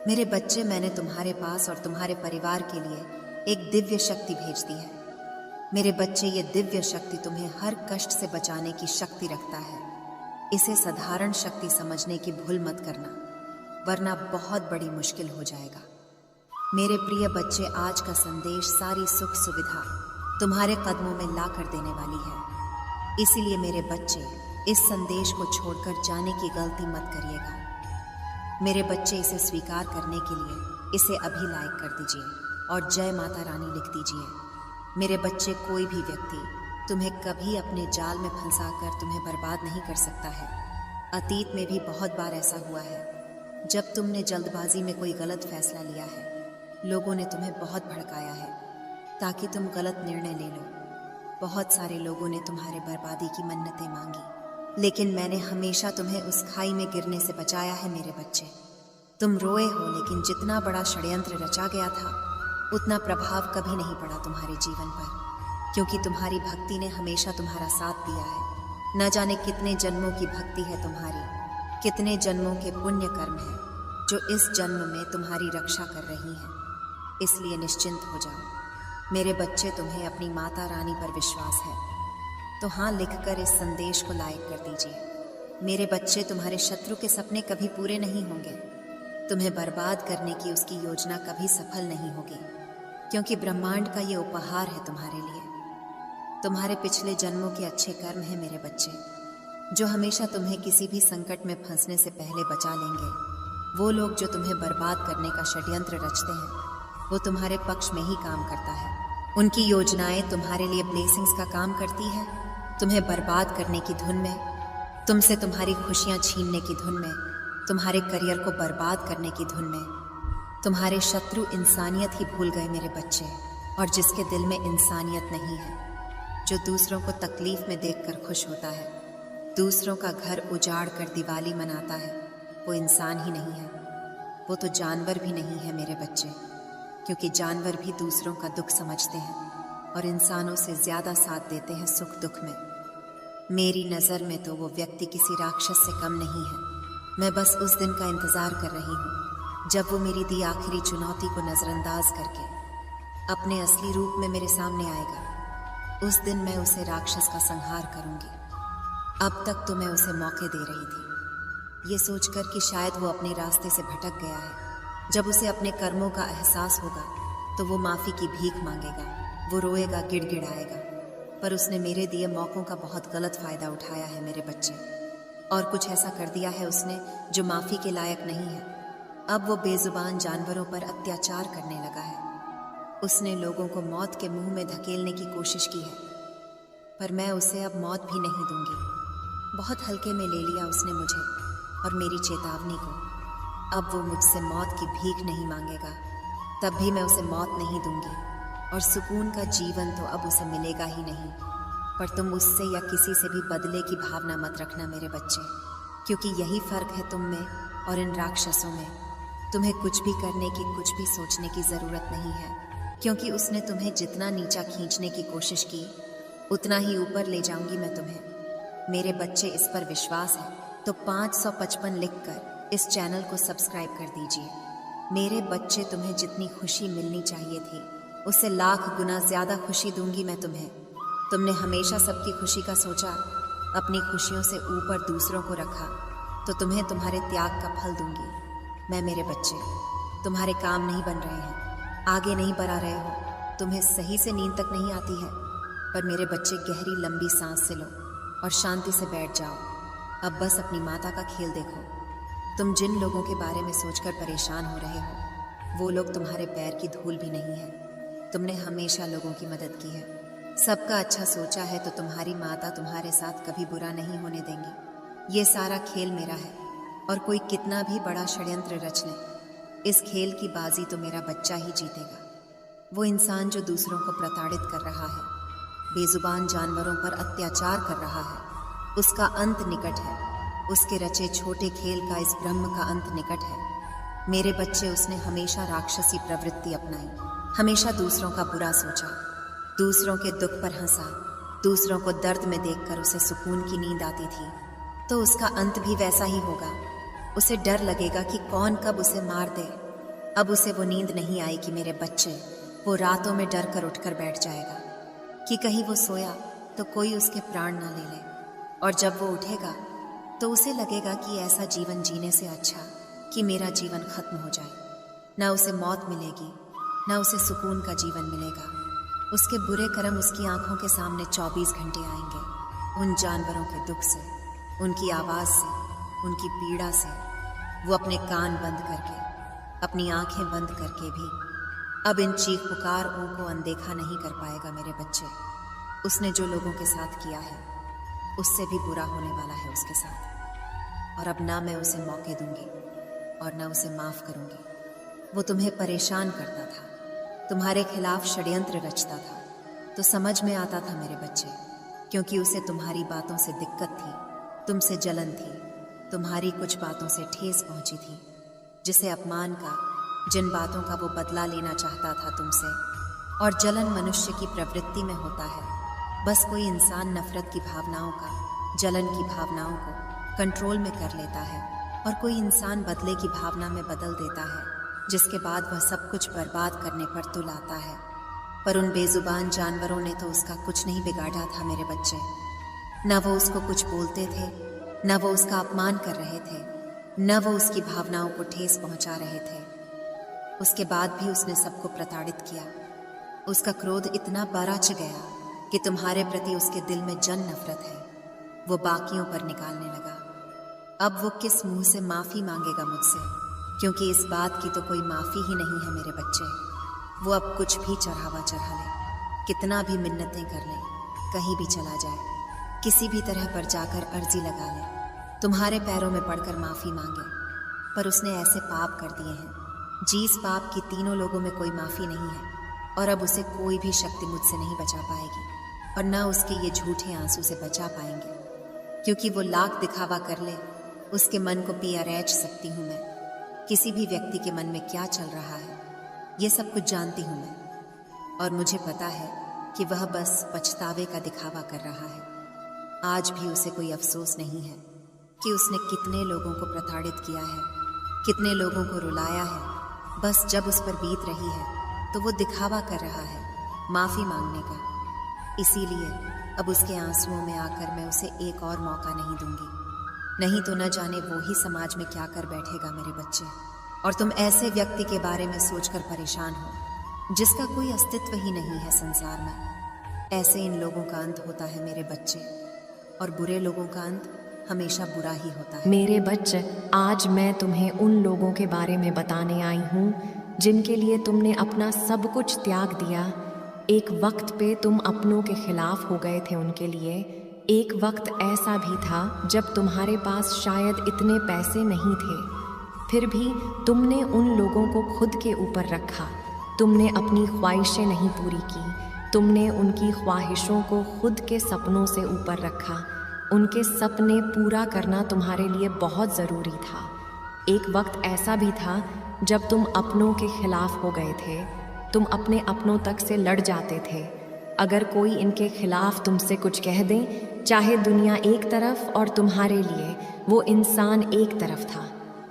मेरे बच्चे, मैंने तुम्हारे पास और तुम्हारे परिवार के लिए एक दिव्य शक्ति भेज दी है। मेरे बच्चे, ये दिव्य शक्ति तुम्हें हर कष्ट से बचाने की शक्ति रखता है। इसे साधारण शक्ति समझने की भूल मत करना, वरना बहुत बड़ी मुश्किल हो जाएगा। मेरे प्रिय बच्चे, आज का संदेश सारी सुख सुविधा तुम्हारे कदमों में ला कर देने वाली है। इसीलिए मेरे बच्चे, इस संदेश को छोड़कर जाने की गलती मत करिएगा। मेरे बच्चे, इसे स्वीकार करने के लिए इसे अभी लाइक कर दीजिए और जय माता रानी लिख दीजिए। मेरे बच्चे, कोई भी व्यक्ति तुम्हें कभी अपने जाल में फंसाकर तुम्हें बर्बाद नहीं कर सकता है। अतीत में भी बहुत बार ऐसा हुआ है, जब तुमने जल्दबाजी में कोई गलत फैसला लिया है। लोगों ने तुम्हें बहुत भड़काया है ताकि तुम गलत निर्णय ले लो। बहुत सारे लोगों ने तुम्हारे बर्बादी की मन्नतें मांगी, लेकिन मैंने हमेशा तुम्हें उस खाई में गिरने से बचाया है। मेरे बच्चे, तुम रोए हो, लेकिन जितना बड़ा षड्यंत्र रचा गया था उतना प्रभाव कभी नहीं पड़ा तुम्हारे जीवन पर, क्योंकि तुम्हारी भक्ति ने हमेशा तुम्हारा साथ दिया है। न जाने कितने जन्मों की भक्ति है तुम्हारी, कितने जन्मों के पुण्य कर्म हैं जो इस जन्म में तुम्हारी रक्षा कर रही हैं। इसलिए निश्चिंत हो जाओ। मेरे बच्चे, तुम्हें अपनी माता रानी पर विश्वास है तो हाँ लिखकर इस संदेश को लाइक कर दीजिए। मेरे बच्चे, तुम्हारे शत्रु के सपने कभी पूरे नहीं होंगे। तुम्हें बर्बाद करने की उसकी योजना कभी सफल नहीं होगी, क्योंकि ब्रह्मांड का ये उपहार है तुम्हारे लिए। तुम्हारे पिछले जन्मों के अच्छे कर्म हैं मेरे बच्चे, जो हमेशा तुम्हें किसी भी संकट में फंसने से पहले बचा लेंगे। वो लोग जो तुम्हें बर्बाद करने का षड्यंत्र रचते हैं, वो तुम्हारे पक्ष में ही काम करता है। उनकी योजनाएं तुम्हारे लिए ब्लेसिंग्स का काम करती है। तुम्हें बर्बाद करने की धुन में, तुमसे तुम्हारी खुशियां छीनने की धुन में, तुम्हारे करियर को बर्बाद करने की धुन में। तुम्हारे शत्रु इंसानियत ही भूल गए मेरे बच्चे, और जिसके दिल में इंसानियत नहीं है, जो दूसरों को तकलीफ में देखकर खुश होता है, दूसरों का घर उजाड़ कर दिवाली मनाता है, वो इंसान ही नहीं है। वो तो जानवर भी नहीं है मेरे बच्चे, क्योंकि जानवर भी दूसरों का दुख समझते हैं और इंसानों से ज्यादा साथ देते हैं सुख दुख में। मेरी नज़र में तो वो व्यक्ति किसी राक्षस से कम नहीं है। मैं बस उस दिन का इंतज़ार कर रही हूँ जब वो मेरी दी आखिरी चुनौती को नज़रअंदाज करके अपने असली रूप में मेरे सामने आएगा। उस दिन मैं उसे राक्षस का संहार करूँगी। अब तक तो मैं उसे मौके दे रही थी, ये सोचकर कि शायद वो अपने रास्ते से भटक गया है। जब उसे अपने कर्मों का एहसास होगा तो वो माफ़ी की भीख मांगेगा, वो रोएगा, गिड़गिड़ाएगा। पर उसने मेरे दिए मौक़ों का बहुत गलत फ़ायदा उठाया है मेरे बच्चे, और कुछ ऐसा कर दिया है उसने जो माफ़ी के लायक नहीं है। अब वो बेज़ुबान जानवरों पर अत्याचार करने लगा है। उसने लोगों को मौत के मुंह में धकेलने की कोशिश की है, पर मैं उसे अब मौत भी नहीं दूंगी। बहुत हल्के में ले लिया उसने मुझे और मेरी चेतावनी को। अब वो मुझसे मौत की भीख नहीं मांगेगा, तब भी मैं उसे मौत नहीं दूंगी, और सुकून का जीवन तो अब उसे मिलेगा ही नहीं। पर तुम उससे या किसी से भी बदले की भावना मत रखना मेरे बच्चे, क्योंकि यही फ़र्क है तुम में और इन राक्षसों में। तुम्हें कुछ भी करने की, कुछ भी सोचने की ज़रूरत नहीं है, क्योंकि उसने तुम्हें जितना नीचा खींचने की कोशिश की, उतना ही ऊपर ले जाऊंगी मैं तुम्हें। मेरे बच्चे, इस पर विश्वास है तो 555 लिखकर इस चैनल को सब्सक्राइब कर दीजिए। मेरे बच्चे, तुम्हें जितनी खुशी मिलनी चाहिए थी उससे लाख गुना ज़्यादा खुशी दूंगी मैं तुम्हें। तुमने हमेशा सबकी खुशी का सोचा, अपनी खुशियों से ऊपर दूसरों को रखा, तो तुम्हें तुम्हारे त्याग का फल दूंगी मैं। मेरे बच्चे, तुम्हारे काम नहीं बन रहे हैं, आगे नहीं बढ़ा रहे हो, तुम्हें सही से नींद तक नहीं आती है, पर मेरे बच्चे, गहरी लंबी सांस से लो और शांति से बैठ जाओ। अब बस अपनी माता का खेल देखो। तुम जिन लोगों के बारे में सोचकर परेशान हो रहे हो, वो लोग तुम्हारे पैर की धूल भी नहीं है। तुमने हमेशा लोगों की मदद की है, सबका अच्छा सोचा है, तो तुम्हारी माता तुम्हारे साथ कभी बुरा नहीं होने देंगी। ये सारा खेल मेरा है, और कोई कितना भी बड़ा षड्यंत्र रच ले, इस खेल की बाजी तो मेरा बच्चा ही जीतेगा। वो इंसान जो दूसरों को प्रताड़ित कर रहा है, बेजुबान जानवरों पर अत्याचार कर रहा है, उसका अंत निकट है। उसके रचे छोटे खेल का इस ब्रह्म का अंत निकट है। मेरे बच्चे, उसने हमेशा राक्षसी प्रवृत्ति अपनाई, हमेशा दूसरों का बुरा सोचा, दूसरों के दुख पर हंसा, दूसरों को दर्द में देखकर उसे सुकून की नींद आती थी। तो उसका अंत भी वैसा ही होगा। उसे डर लगेगा कि कौन कब उसे मार दे अब उसे वो नींद नहीं आई कि मेरे बच्चे, वो रातों में डर कर उठकर बैठ जाएगा कि कहीं वो सोया तो कोई उसके प्राण ना ले ले। और जब वो उठेगा तो उसे लगेगा कि ऐसा जीवन जीने से अच्छा कि मेरा जीवन खत्म हो जाए। ना उसे मौत मिलेगी, ना उसे सुकून का जीवन मिलेगा। उसके बुरे कर्म उसकी आंखों के सामने 24 घंटे आएंगे। उन जानवरों के दुख से, उनकी आवाज़ से, उनकी पीड़ा से वो अपने कान बंद करके, अपनी आंखें बंद करके भी अब इन चीख पुकारों को अनदेखा नहीं कर पाएगा। मेरे बच्चे, उसने जो लोगों के साथ किया है उससे भी बुरा होने वाला है उसके साथ। और अब ना मैं उसे मौके दूंगी और ना उसे माफ़ करूंगी। वो तुम्हें परेशान करता था, तुम्हारे खिलाफ षड्यंत्र रचता था, तो समझ में आता था मेरे बच्चे, क्योंकि उसे तुम्हारी बातों से दिक्कत थी, तुमसे जलन थी, तुम्हारी कुछ बातों से ठेस पहुंची थी, जिसे अपमान का, जिन बातों का वो बदला लेना चाहता था तुमसे। और जलन मनुष्य की प्रवृत्ति में होता है। बस कोई इंसान नफरत की भावनाओं का, जलन की भावनाओं को कंट्रोल में कर लेता है और कोई इंसान बदले की भावना में बदल देता है, जिसके बाद वह सब कुछ बर्बाद करने पर तुल आता है। पर उन बेजुबान जानवरों ने तो उसका कुछ नहीं बिगाड़ा था मेरे बच्चे। न वो उसको कुछ बोलते थे, न वो उसका अपमान कर रहे थे, न वो उसकी भावनाओं को ठेस पहुंचा रहे थे। उसके बाद भी उसने सबको प्रताड़ित किया। उसका क्रोध इतना बरछ गया कि तुम्हारे प्रति उसके दिल में जन नफरत है, वो बाकियों पर निकालने लगा। अब वो किस मुंह से माफ़ी मांगेगा मुझसे, क्योंकि इस बात की तो कोई माफ़ी ही नहीं है मेरे बच्चे। वो अब कुछ भी चढ़ावा चढ़ा ले, कितना भी मिन्नतें कर ले, कहीं भी चला जाए, किसी भी तरह पर जाकर अर्जी लगा ले, तुम्हारे पैरों में पड़कर माफ़ी मांगे। पर उसने ऐसे पाप कर दिए हैं, जिस पाप की तीनों लोगों में कोई माफ़ी नहीं है। और अब उसे कोई भी शक्ति मुझसे नहीं बचा पाएगी, और न उसके ये झूठे आंसू से बचा पाएंगे, क्योंकि वो लाख दिखावा कर ले, उसके मन को पिया रैच सकती हूँ मैं। किसी भी व्यक्ति के मन में क्या चल रहा है ये सब कुछ जानती हूँ मैं, और मुझे पता है कि वह बस पछतावे का दिखावा कर रहा है। आज भी उसे कोई अफसोस नहीं है कि उसने कितने लोगों को प्रताड़ित किया है, कितने लोगों को रुलाया है। बस जब उस पर बीत रही है तो वो दिखावा कर रहा है माफ़ी मांगने का। इसीलिए अब उसके आंसुओं में आकर मैं उसे एक और मौका नहीं दूंगी, नहीं तो न जाने वो ही समाज में क्या कर बैठेगा मेरे बच्चे। और तुम ऐसे व्यक्ति के बारे में सोचकर परेशान हो जिसका कोई अस्तित्व ही नहीं है संसार में। ऐसे इन लोगों का अंत होता है मेरे बच्चे, और बुरे लोगों का अंत हमेशा बुरा ही होता है। मेरे बच्चे, आज मैं तुम्हें उन लोगों के बारे में बताने आई हूँ जिनके लिए तुमने अपना सब कुछ त्याग दिया। एक वक्त पे तुम अपनों के खिलाफ हो गए थे उनके लिए। एक वक्त ऐसा भी था जब तुम्हारे पास शायद इतने पैसे नहीं थे, फिर भी तुमने उन लोगों को खुद के ऊपर रखा। तुमने अपनी ख्वाहिशें नहीं पूरी की, तुमने उनकी ख्वाहिशों को खुद के सपनों से ऊपर रखा। उनके सपने पूरा करना तुम्हारे लिए बहुत ज़रूरी था। एक वक्त ऐसा भी था जब तुम अपनों के खिलाफ हो गए थे। तुम अपने अपनों तक से लड़ जाते थे। अगर कोई इनके खिलाफ तुमसे कुछ कह दे, चाहे दुनिया एक तरफ और तुम्हारे लिए वो इंसान एक तरफ था।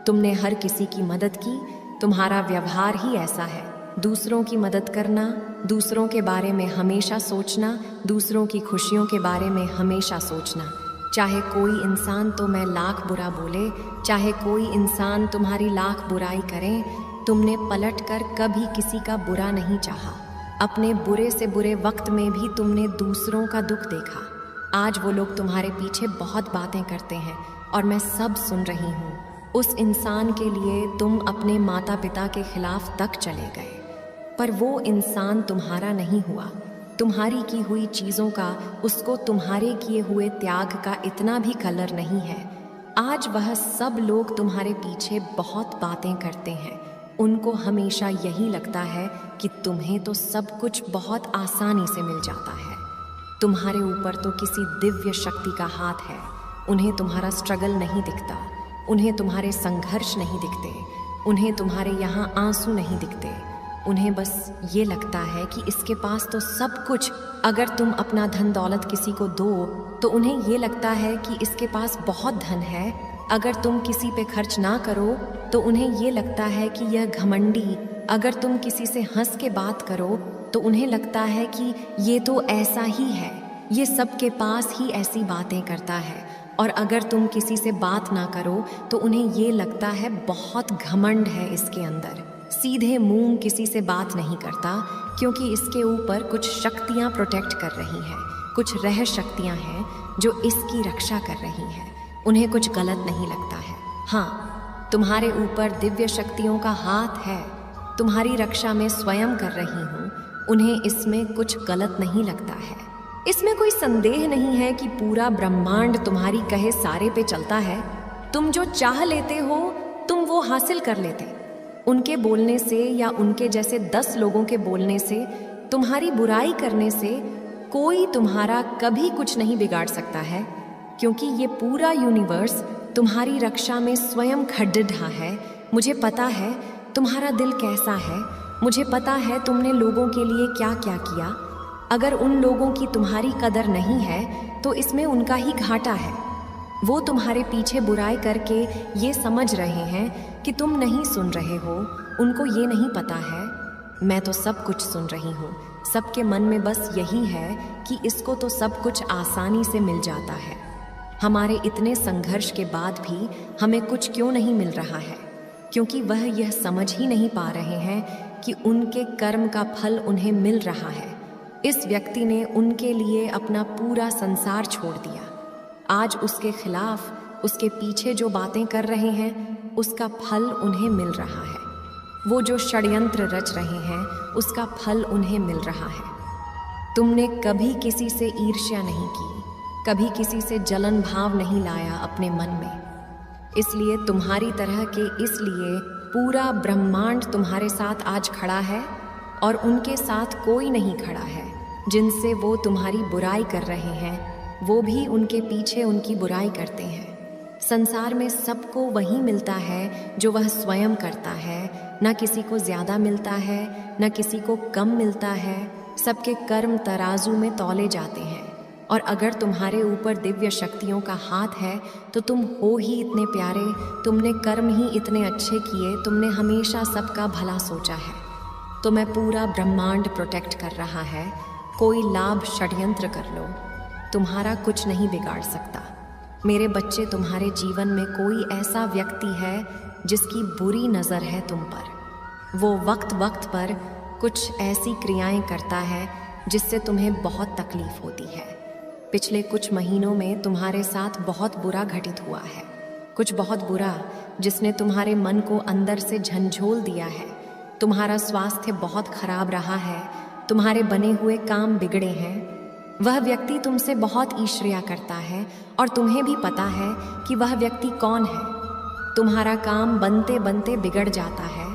तुमने हर किसी की मदद की, तुम्हारा व्यवहार ही ऐसा है। दूसरों की मदद करना, दूसरों के बारे में हमेशा सोचना, दूसरों की खुशियों के बारे में हमेशा सोचना। चाहे कोई इंसान तो मैं लाख बुरा बोले, चाहे कोई इंसान तुम्हारी लाख बुराई करे, तुमने पलट कर कभी किसी का बुरा नहीं चाहा। अपने बुरे से बुरे वक्त में भी तुमने दूसरों का दुख देखा। आज वो लोग तुम्हारे पीछे बहुत बातें करते हैं और मैं सब सुन रही हूँ। उस इंसान के लिए तुम अपने माता पिता के खिलाफ तक चले गए, पर वो इंसान तुम्हारा नहीं हुआ। तुम्हारी की हुई चीज़ों का उसको तुम्हारे किए हुए त्याग का इतना भी कलर नहीं है। आज वह सब लोग तुम्हारे पीछे बहुत बातें करते हैं। उनको हमेशा यही लगता है कि तुम्हें तो सब कुछ बहुत आसानी से मिल जाता है। तुम्हारे ऊपर तो किसी दिव्य शक्ति का हाथ है। उन्हें तुम्हारा स्ट्रगल नहीं दिखता, उन्हें तुम्हारे संघर्ष नहीं दिखते, उन्हें तुम्हारे यहाँ आंसू नहीं दिखते। उन्हें बस ये लगता है कि इसके पास तो सब कुछ, अगर तुम अपना धन दौलत किसी को दो तो उन्हें ये लगता है कि इसके पास बहुत धन है। अगर तुम किसी पे खर्च ना करो तो उन्हें ये लगता है कि यह घमंडी। अगर तुम किसी से हंस के बात करो तो उन्हें लगता है कि ये तो ऐसा ही है, ये सबके पास ही ऐसी बातें करता है। और अगर तुम किसी से बात ना करो तो उन्हें ये लगता है बहुत घमंड है इसके अंदर। सीधे मुंह किसी से बात नहीं करता क्योंकि इसके ऊपर कुछ शक्तियाँ प्रोटेक्ट कर रही हैं, कुछ रह शक्तियाँ हैं जो इसकी रक्षा कर रही हैं। उन्हें कुछ गलत नहीं लगता है। हाँ, तुम्हारे ऊपर दिव्य शक्तियों का हाथ है, तुम्हारी रक्षा में स्वयं कर रही हूँ। उन्हें इसमें कुछ गलत नहीं लगता है। इसमें कोई संदेह नहीं है कि पूरा ब्रह्मांड तुम्हारी कहे सारे पे चलता है। तुम जो चाह लेते हो तुम वो हासिल कर लेते। उनके बोलने से या उनके जैसे 10 लोगों के बोलने से, तुम्हारी बुराई करने से कोई तुम्हारा कभी कुछ नहीं बिगाड़ सकता है, क्योंकि ये पूरा यूनिवर्स तुम्हारी रक्षा में स्वयं खड़ा है। मुझे पता है तुम्हारा दिल कैसा है, मुझे पता है तुमने लोगों के लिए क्या क्या किया। अगर उन लोगों की तुम्हारी कदर नहीं है तो इसमें उनका ही घाटा है। वो तुम्हारे पीछे बुराई करके ये समझ रहे हैं कि तुम नहीं सुन रहे हो। उनको ये नहीं पता है मैं तो सब कुछ सुन रही हूँ। सबके मन में बस यही है कि इसको तो सब कुछ आसानी से मिल जाता है। हमारे इतने संघर्ष के बाद भी हमें कुछ क्यों नहीं मिल रहा है? क्योंकि वह यह समझ ही नहीं पा रहे हैं कि उनके कर्म का फल उन्हें मिल रहा है। इस व्यक्ति ने उनके लिए अपना पूरा संसार छोड़ दिया। आज उसके खिलाफ, उसके पीछे जो बातें कर रहे हैं उसका फल उन्हें मिल रहा है। वो जो षड्यंत्र रच रहे हैं उसका फल उन्हें मिल रहा है। तुमने कभी किसी से ईर्ष्या नहीं की, कभी किसी से जलन भाव नहीं लाया अपने मन में। इसलिए तुम्हारी तरह के इसलिए पूरा ब्रह्मांड तुम्हारे साथ आज खड़ा है और उनके साथ कोई नहीं खड़ा है। जिनसे वो तुम्हारी बुराई कर रहे हैं वो भी उनके पीछे उनकी बुराई करते हैं। संसार में सबको वही मिलता है जो वह स्वयं करता है। न किसी को ज़्यादा मिलता है न किसी को कम मिलता है। सबके कर्म तराजू में तौले जाते हैं। और अगर तुम्हारे ऊपर दिव्य शक्तियों का हाथ है तो तुम हो ही इतने प्यारे, तुमने कर्म ही इतने अच्छे किए, तुमने हमेशा सबका भला सोचा है। तो मैं पूरा ब्रह्मांड प्रोटेक्ट कर रहा है। कोई लाभ षड्यंत्र कर लो, तुम्हारा कुछ नहीं बिगाड़ सकता। मेरे बच्चे, तुम्हारे जीवन में कोई ऐसा व्यक्ति है जिसकी बुरी नज़र है तुम पर। वो वक्त वक्त पर कुछ ऐसी क्रियाएं करता है जिससे तुम्हें बहुत तकलीफ होती है। पिछले कुछ महीनों में तुम्हारे साथ बहुत बुरा घटित हुआ है, कुछ बहुत बुरा जिसने तुम्हारे मन को अंदर से झंझोल दिया है। तुम्हारा स्वास्थ्य बहुत खराब रहा है, तुम्हारे बने हुए काम बिगड़े हैं। वह व्यक्ति तुमसे बहुत ईर्ष्या करता है और तुम्हें भी पता है कि वह व्यक्ति कौन है। तुम्हारा काम बनते बनते बिगड़ जाता है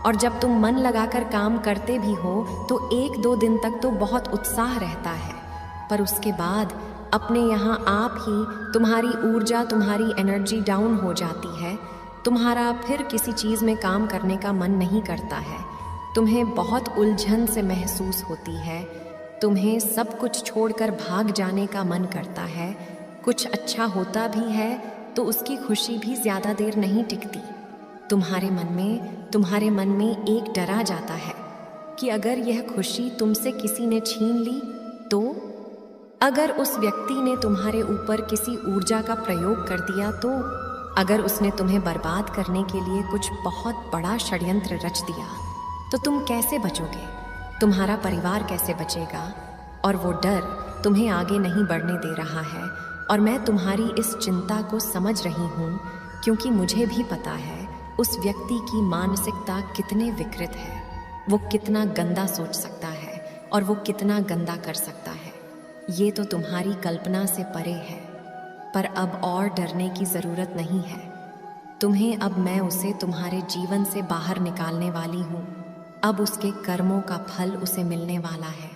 और जब तुम मन लगाकर काम करते भी हो तो 1-2 दिन तक तो बहुत उत्साह रहता है, पर उसके बाद अपने यहाँ आप ही तुम्हारी ऊर्जा, तुम्हारी एनर्जी डाउन हो जाती है। तुम्हारा फिर किसी चीज़ में काम करने का मन नहीं करता है। तुम्हें बहुत उलझन से महसूस होती है। तुम्हें सब कुछ छोड़कर भाग जाने का मन करता है। कुछ अच्छा होता भी है तो उसकी खुशी भी ज़्यादा देर नहीं टिकती। तुम्हारे मन में एक डर आ जाता है कि अगर यह खुशी तुमसे किसी ने छीन ली तो, अगर उस व्यक्ति ने तुम्हारे ऊपर किसी ऊर्जा का प्रयोग कर दिया तो, अगर उसने तुम्हें बर्बाद करने के लिए कुछ बहुत बड़ा षड्यंत्र रच दिया तो तुम कैसे बचोगे? तुम्हारा परिवार कैसे बचेगा? और वो डर तुम्हें आगे नहीं बढ़ने दे रहा है। और मैं तुम्हारी इस चिंता को समझ रही हूँ, क्योंकि मुझे भी पता है उस व्यक्ति की मानसिकता कितने विकृत है। वो कितना गंदा सोच सकता है और वो कितना गंदा कर सकता है, ये तो तुम्हारी कल्पना से परे है। पर अब और डरने की ज़रूरत नहीं है। तुम्हें अब मैं उसे तुम्हारे जीवन से बाहर निकालने वाली हूँ। अब उसके कर्मों का फल उसे मिलने वाला है।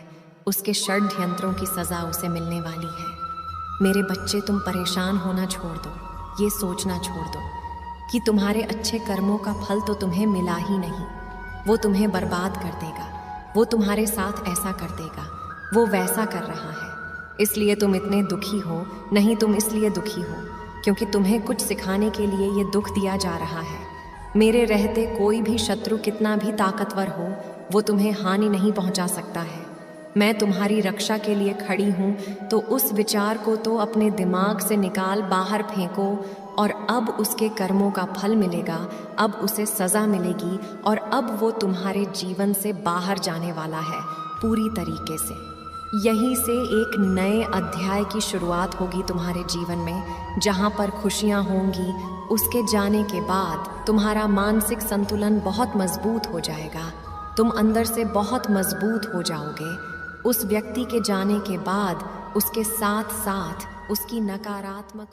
उसके षड्यंत्रों की सज़ा उसे मिलने वाली है। मेरे बच्चे, तुम परेशान होना छोड़ दो, ये सोचना छोड़ दो कि तुम्हारे अच्छे कर्मों का फल तो तुम्हें मिला ही नहीं। वो तुम्हें बर्बाद कर देगा, वो तुम्हारे साथ ऐसा कर देगा, वो वैसा कर रहा है। इसलिए तुम इतने दुखी हो नहीं, तुम इसलिए दुखी हो क्योंकि तुम्हें कुछ सिखाने के लिए ये दुख दिया जा रहा है। मेरे रहते कोई भी शत्रु कितना भी ताकतवर हो, वो तुम्हें हानि नहीं पहुंचा सकता है। मैं तुम्हारी रक्षा के लिए खड़ी हूँ, तो उस विचार को तो अपने दिमाग से निकाल बाहर फेंको। और अब उसके कर्मों का फल मिलेगा, अब उसे सज़ा मिलेगी, और अब वो तुम्हारे जीवन से बाहर जाने वाला है पूरी तरीके से। यहीं से एक नए अध्याय की शुरुआत होगी तुम्हारे जीवन में, जहाँ पर खुशियाँ होंगी। उसके जाने के बाद तुम्हारा मानसिक संतुलन बहुत मजबूत हो जाएगा, तुम अंदर से बहुत मजबूत हो जाओगे। उस व्यक्ति के जाने के बाद उसके साथ साथ उसकी नकारात्मक